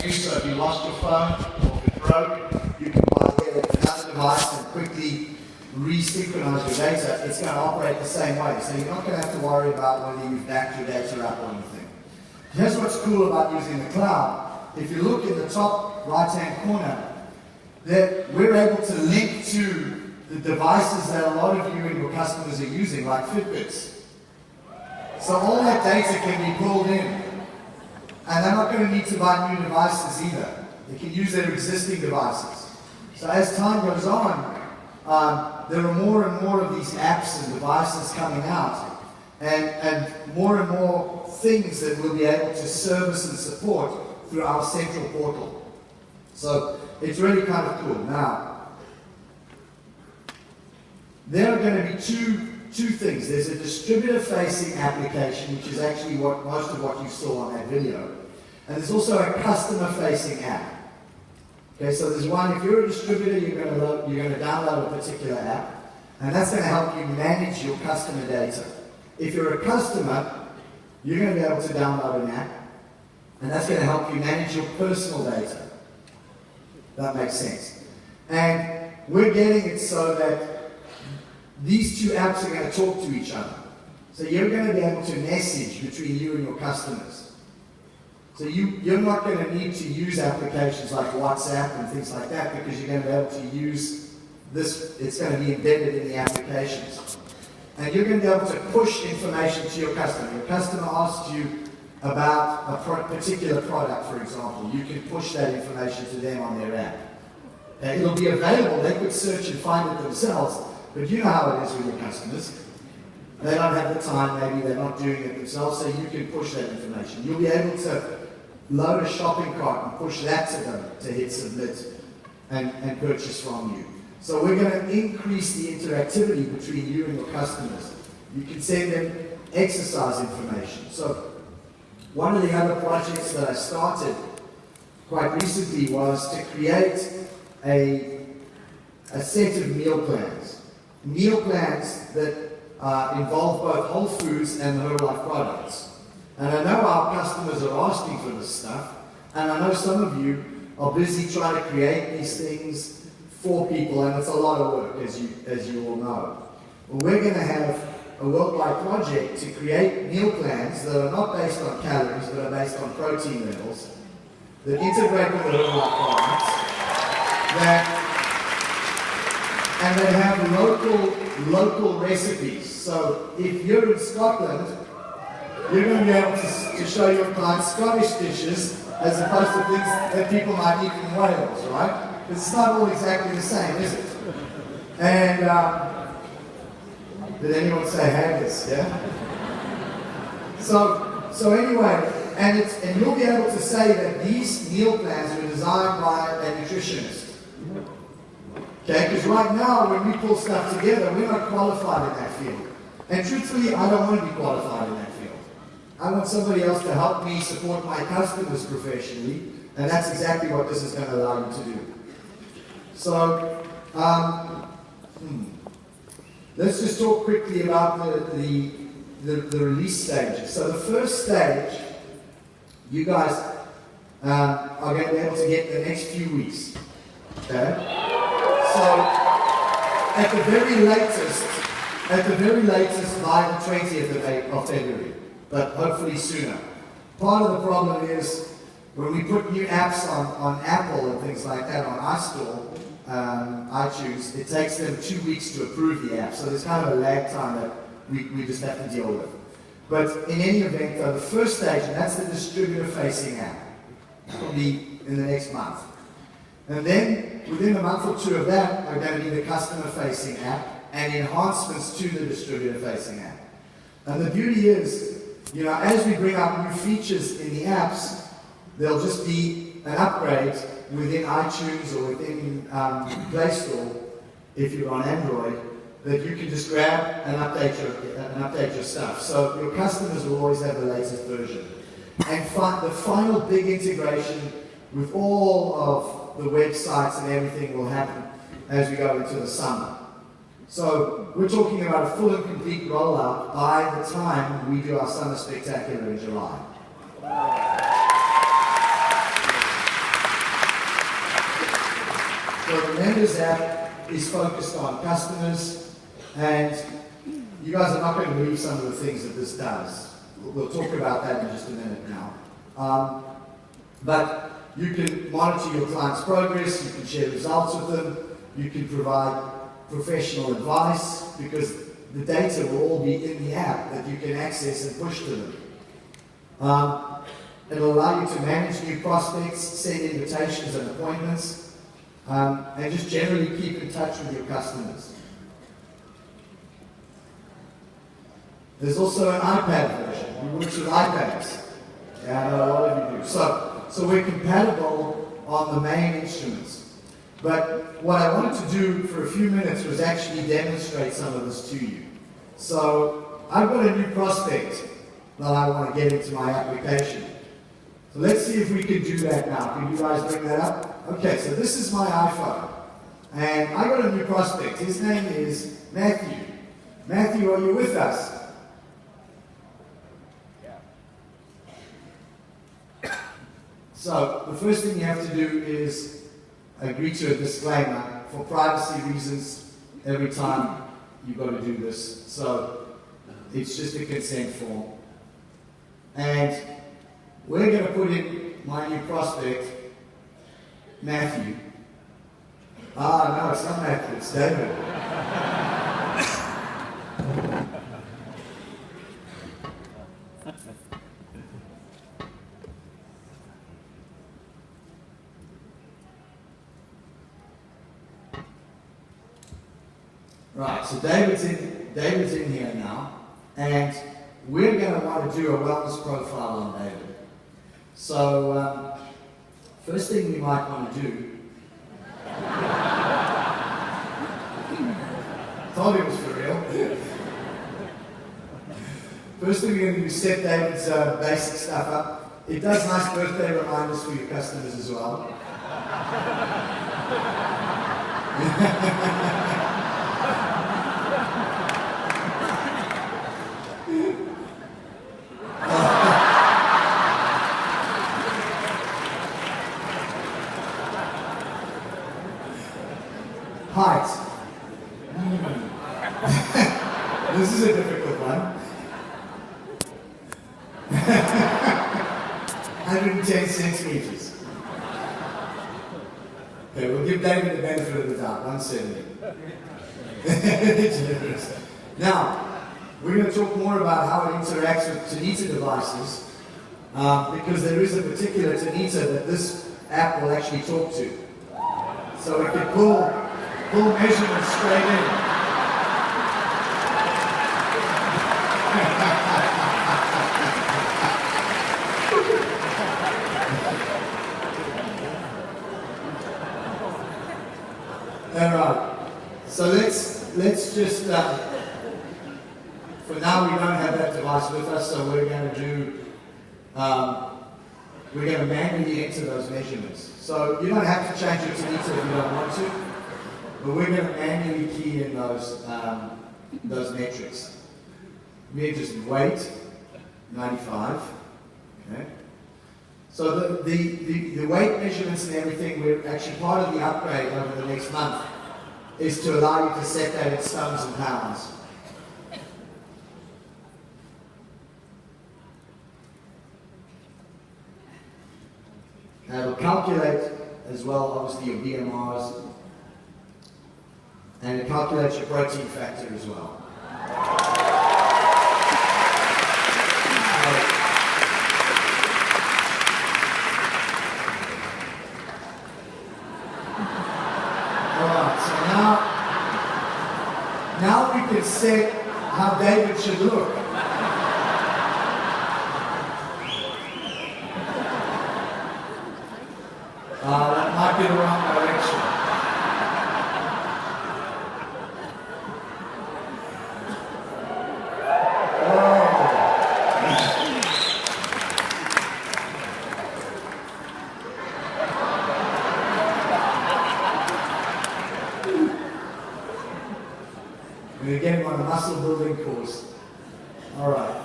use. So if you lost your phone or if it broke, you can get another device and quickly resynchronize your data. It's going to operate the same way. So you're not going to have to worry about whether you've backed your data up or anything. Here's what's cool about using the cloud. If you look in the top right-hand corner, that we're able to link to the devices that a lot of you and your customers are using, like Fitbits. So all that data can be pulled in. And they're not going to need to buy new devices either. They can use their existing devices. So as time goes on, there are more and more of these apps and devices coming out, and more things that we'll be able to service and support through our central portal. So it's really kind of cool. Now, there are going to be two things. There's a distributor-facing application, which is actually most of what you saw on that video. And there's also a customer-facing app. Okay, so there's one, if you're a distributor, you're going to download a particular app, and that's going to help you manage your customer data. If you're a customer, you're going to be able to download an app, and that's going to help you manage your personal data. That makes sense. And we're getting it so that these two apps are going to talk to each other. So you're going to be able to message between you and your customers. So you're not going to need to use applications like WhatsApp and things like that, because you're going to be able to use this. It's going to be embedded in the applications. And you're going to be able to push information to your customer. Your customer asks you about a particular product, for example. You can push that information to them on their app. It'll be available. They could search and find it themselves, but you know how it is with your customers. They don't have the time, maybe they're not doing it themselves, so you can push that information. You'll be able to load a shopping cart and push that to them to hit submit and purchase from you. So we're going to increase the interactivity between you and your customers. You can send them exercise information. So one of the other projects that I started quite recently was to create a set of meal plans. Meal plans that involve both whole foods and Herbalife products. And I know our customers are asking for this stuff, and I know some of you are busy trying to create these things for people, and it's a lot of work, as you all know. Well, we're going to have a worldwide project to create meal plans that are not based on calories, but are based on protein levels, that integrate with the Herbalife products, and they have local recipes. So if you're in Scotland, you're going to be able to show your clients Scottish dishes as opposed to things that people might eat in Wales, right? Because it's not all exactly the same, is it? And did anyone say haggis? Yeah. So anyway, and you'll be able to say that these meal plans were designed by a nutritionist. Okay, because right now when we pull stuff together, we're not qualified in that field. And truthfully, I don't want to be qualified in that field. I want somebody else to help me support my customers professionally, and that's exactly what this is going to allow you to do. So, let's just talk quickly about the release stages. So the first stage, you guys are going to be able to get the next few weeks. Okay? So, at the very latest by the 20th of February, but hopefully sooner. Part of the problem is when we put new apps on Apple and things like that on iStore, iTunes, it takes them 2 weeks to approve the app. So there's kind of a lag time that we just have to deal with. But in any event, though, the first stage, and that's the distributor-facing app, will be in the next month. And then, within a month or two of that, are going to be the customer-facing app and enhancements to the distributor-facing app. And the beauty is, as we bring out new features in the apps, there'll just be an upgrade within iTunes or within Play Store, if you're on Android, that you can just grab and update your stuff. So your customers will always have the latest version. And the final big integration with all of the websites and everything will happen as we go into the summer. So we're talking about a full and complete rollout by the time we do our Summer Spectacular in July. Vendors app is focused on customers, and you guys are not going to believe some of the things that this does. We'll talk about that in just a minute now. But you can monitor your client's progress, you can share results with them, you can provide professional advice, because the data will all be in the app that you can access and push to them. It'll allow you to manage new prospects, send invitations and appointments, and just generally keep in touch with your customers. There's also an iPad version. We work with iPads. Yeah, I know a lot of you do. So we're compatible on the main instruments. But what I wanted to do for a few minutes was actually demonstrate some of this to you. So I've got a new prospect that I want to get into my application. So let's see if we can do that now. Can you guys bring that up? Okay, so this is my iPhone. And I got a new prospect. His name is Matthew. Matthew, are you with us? So the first thing you have to do is agree to a disclaimer. For privacy reasons, every time you've got to do this. So it's just a consent form. And we're going to put in my new prospect, Matthew. Ah, no, it's not Matthew, it's David. Right, so David's in here now, and we're going to want to do a wellness profile on David. So, first thing we might want to do, thought it was for real. First thing we're going to do is set David's basic stuff up. It does nice birthday reminders for your customers as well. Height. This is a difficult one. 110 centimeters. Okay, we'll give David the benefit of the doubt. 170. Now, we're going to talk more about how it interacts with Tanita devices, because there is a particular Tanita that this app will actually talk to. So we can pull measurements straight in. All right. So let's just for now we don't have that device with us, so we're going to do we're going to manually enter those measurements. So you don't have to change your Tanita if you don't want to. But we're going to manually key in those metrics. We just weight, 95. Okay. So the weight measurements and everything, we're actually part of the upgrade over the next month is to allow you to set that in stones and pounds. Now it'll calculate as well, obviously, your BMRs. And it calculates your protein factor as well. Alright, so now we can set how David should look. That might be the wrong direction. We're getting on a muscle building course. All right.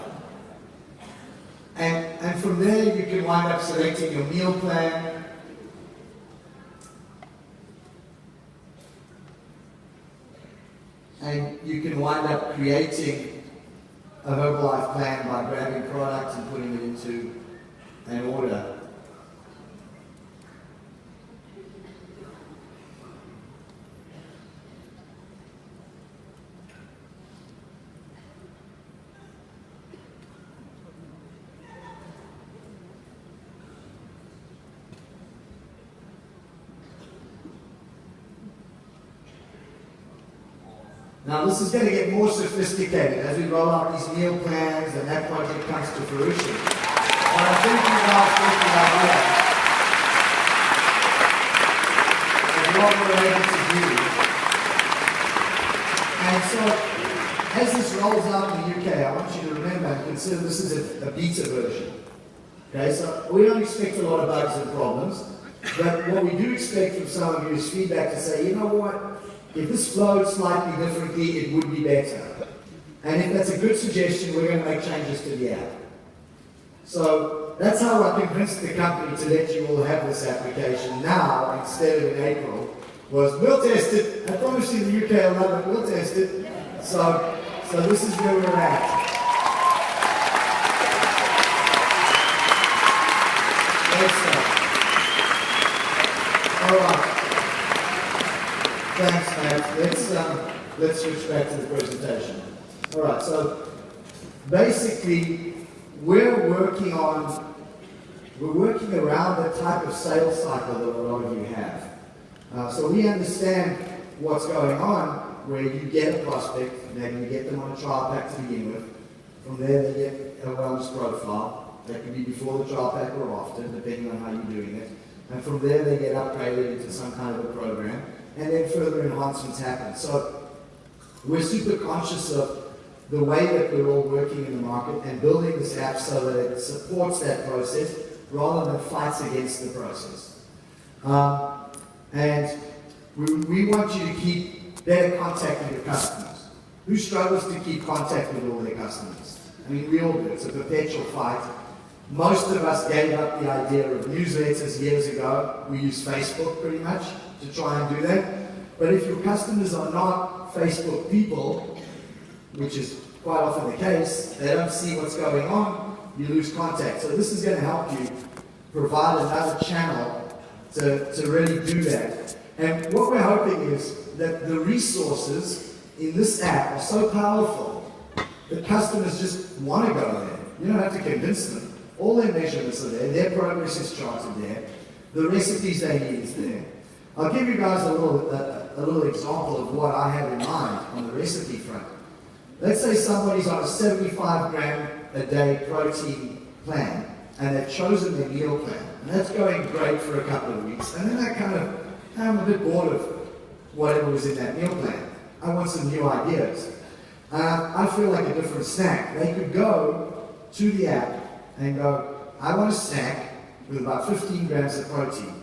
And from there you can wind up selecting your meal plan. and you can wind up creating a Herbalife plan by grabbing product and putting it into an order. Now this is going to get more sophisticated as we roll out these meal plans and that project comes to fruition. But I think you guys thinking about here and what we're able to do. And so, as this rolls out in the UK, I want you to remember and consider this is a beta version. Okay, so we don't expect a lot of bugs and problems, but what we do expect from some of you is feedback to say, you know what? If this flowed slightly differently, it would be better. And if that's a good suggestion, we're going to make changes to the app. So that's how I convinced the company to let you all have this application now instead of in April. Was we'll test it. I promise you the UK will love it. We'll test it. So this is where we're at. All right. Thanks, Matt. Let's switch back to the presentation. All right, so basically, we're working around the type of sales cycle that a lot of you have. So we understand what's going on, where you get a prospect, maybe you get them on a trial pack to begin with. From there, they get a wellness profile. That could be before the trial pack or after, depending on how you're doing it. And from there, they get upgraded into some kind of a program. And then further enhancements happen. So we're super conscious of the way that we're all working in the market and building this app so that it supports that process rather than fights against the process. And we want you to keep better contact with your customers. Who struggles to keep contact with all their customers? I mean, we all do. It's a perpetual fight. Most of us gave up the idea of newsletters years ago. We use Facebook pretty much to try and do that. But if your customers are not Facebook people, which is quite often the case, they don't see what's going on, you lose contact. So this is going to help you provide another channel to really do that. And what we're hoping is that the resources in this app are so powerful that customers just want to go there. You don't have to convince them. All their measurements are there, their progress is charted there, the recipes they need is there. I'll give you guys a little example of what I have in mind on the recipe front. Let's say somebody's on a 75 gram a day protein plan, and they've chosen their meal plan, and that's going great for a couple of weeks, and then I'm a bit bored of whatever was in that meal plan. I want some new ideas. I feel like a different snack. They could go to the app and go, I want a snack with about 15 grams of protein.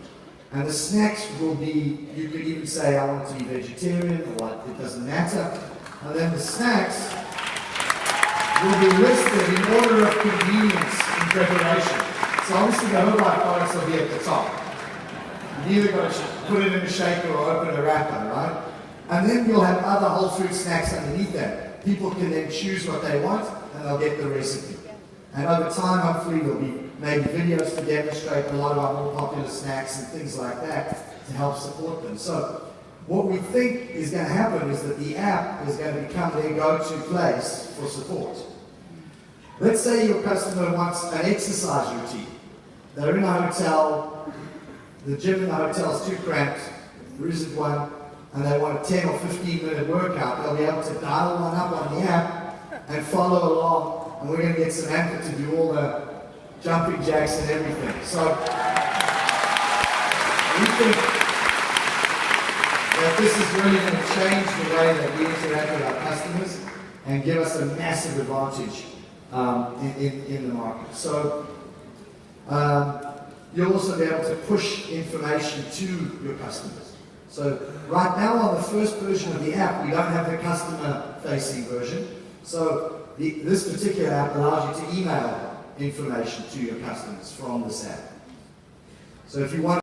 And the snacks will be, you could even say, I want it to be vegetarian or what, it doesn't matter. And then the snacks will be listed in order of convenience in preparation. So obviously the Herbalife products will be at the top. You either got to put it in a shaker or open a wrapper, right? And then you'll have other whole food snacks underneath that. People can then choose what they want and they'll get the recipe. And over time, hopefully, there'll be maybe videos to demonstrate a lot of our more popular snacks and things like that to help support them. So what we think is going to happen is that the app is going to become their go-to place for support. Let's say your customer wants an exercise routine. They're in a hotel, the gym in the hotel is too cramped, there isn't one, and they want a 10 or 15 minute workout. They'll be able to dial one up on the app and follow along. And we're going to get Samantha to do all the jumping jacks and everything. So we think that this is really going to change the way that we interact with our customers and give us a massive advantage in the market. So you'll also be able to push information to your customers. So right now on the first version of the app, we don't have the customer-facing version. So this particular app allows you to email information to your customers from this app. So if you want